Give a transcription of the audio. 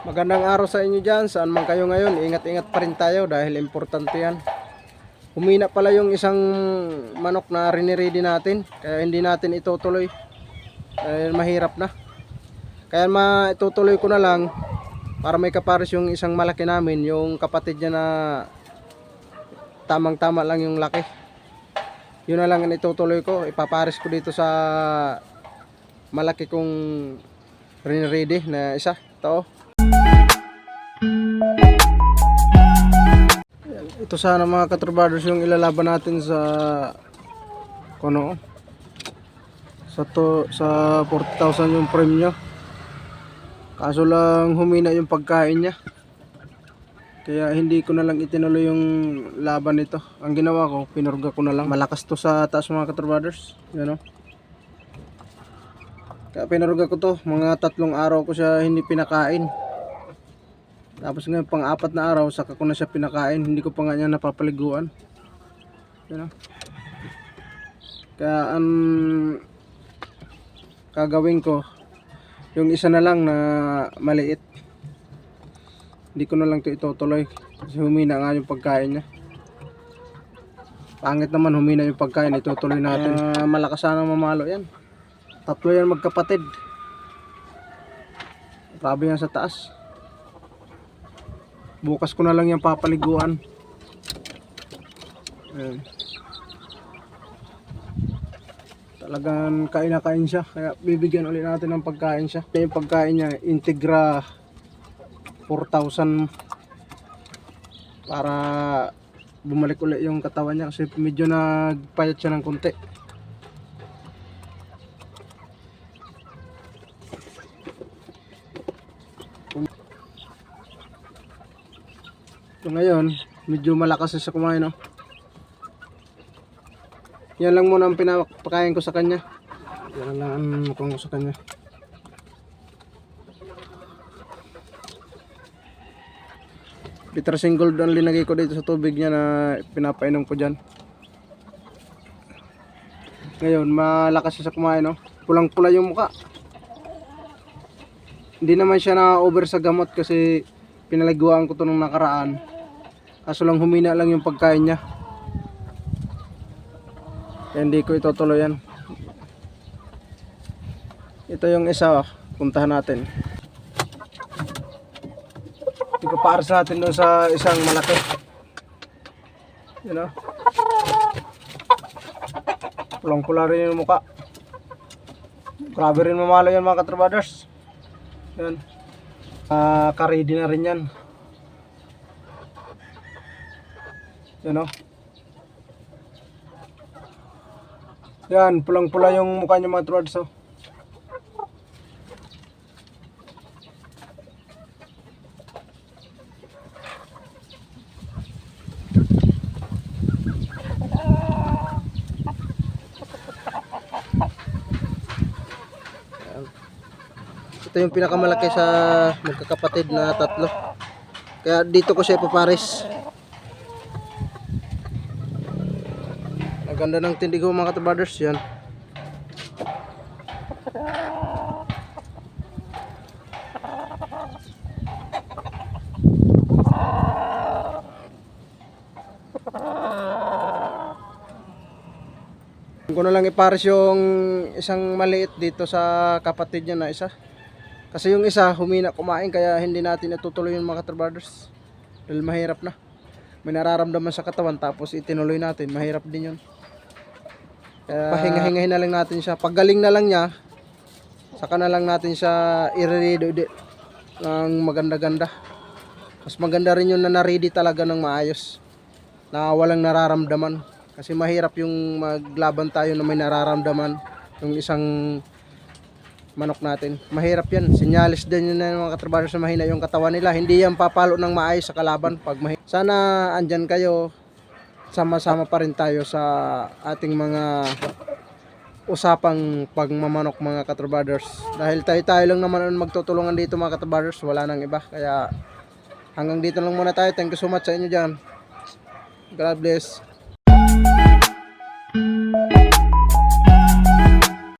Magandang araw sa inyo dyan, saan man kayo ngayon. Ingat-ingat pa rin tayo dahil importante yan. Humina pala yung isang manok na riniredy natin, kaya hindi natin itutuloy dahil mahirap na. Kaya maitutuloy ko na lang para may kapares yung isang malaki namin, yung kapatid niya na tamang tama lang yung laki. Yun na lang ang itutuloy ko, ipapares ko dito sa malaki kong riniredy na isa. Ito. Ito sana mga katrabaders yung ilalaban natin sa sa 40,000 yung premyo. Kaso lang humina yung pagkain niya, kaya hindi ko na lang itinuloy yung laban nito. Ang ginawa ko, pinurga ko na lang. Malakas to sa taas mga katrabaders, yan o. Kaya pinurga ko to, mga 3 araw ko siya hindi pinakain. Tapos ngayon pang 4 na araw saka ko na siya pinakain, hindi ko pa nga niya napapaliguan. Yan o. Kaya ang gagawin ko, yung isa na lang na maliit, hindi ko na lang ito itutuloy kasi humina nga yung pagkain niya. Pangit naman humina yung pagkain, itutuloy natin. Malakas sana mamalo yan. 3 yan magkapatid. Grabe yan sa taas. Bukas ko na lang yung papaliguan. Ayan. Talagang kain na kain siya, kaya bibigyan ulit natin ng pagkain siya. Yung pagkain niya, Integra 4,000 para bumalik ulit yung katawan niya kasi medyo nagpayat siya ng konti. So ngayon, medyo malakas siya kumain, no? Yan lang muna ang pinapakain ko sa kanya. Yan lang ang mukhang ko sa kanya. Bitter single ang linagay ko dito sa tubig niya na pinapainom ko dyan. Ngayon, malakas siya sa kumain, no? Pulang-pula yung muka. Hindi naman siya na-over sa gamot kasi pinaliguan ko to nung nakaraan. Kaso lang humina lang yung pagkain niya. Kaya hindi ko itutuloy yan. Ito yung isa, puntahan natin. Ikapares natin doon sa isang malaki. Yun o. Pulang-pula rin yung mukha. Grabe rin mamalo yan mga katrabaders. Yan. Karidi na rin yan. Yan o. Yan, pulang-pula yung mukha niya mga katrabaders o. Ito yung pinakamalaki sa magkakapatid na 3. Kaya dito ko siya ipapares. Ang ganda ng tindig ko mga katrabaders. Yan. Ko na lang ipares yung isang maliit dito sa kapatid niya na isa. Kasi yung isa humina kumain, kaya hindi natin itutuloy yung mga katrabaders. Dahil mahirap na. May nararamdaman sa katawan tapos itinuloy natin. Mahirap din yun. Kaya pahinga-hingahin na lang natin siya. Pag galing na lang niya, saka na lang natin siya i-ready ng maganda-ganda. Mas maganda rin yun na na-ready talaga ng maayos. Na walang nararamdaman. Kasi mahirap yung maglaban tayo na may nararamdaman yung isang manok natin. Mahirap yan. Sinyalis din yun na mga katrabaders na mahina yung katawan nila. Hindi yan papalo ng maayos sa kalaban pag mahina. Sana andyan kayo. Sama-sama pa rin tayo sa ating mga usapang pagmamanok mga katrabaders. Dahil tayo lang naman ang magtutulungan dito mga katrabaders. Wala nang iba. Kaya hanggang dito lang muna tayo. Thank you so much sa inyo dyan. God bless.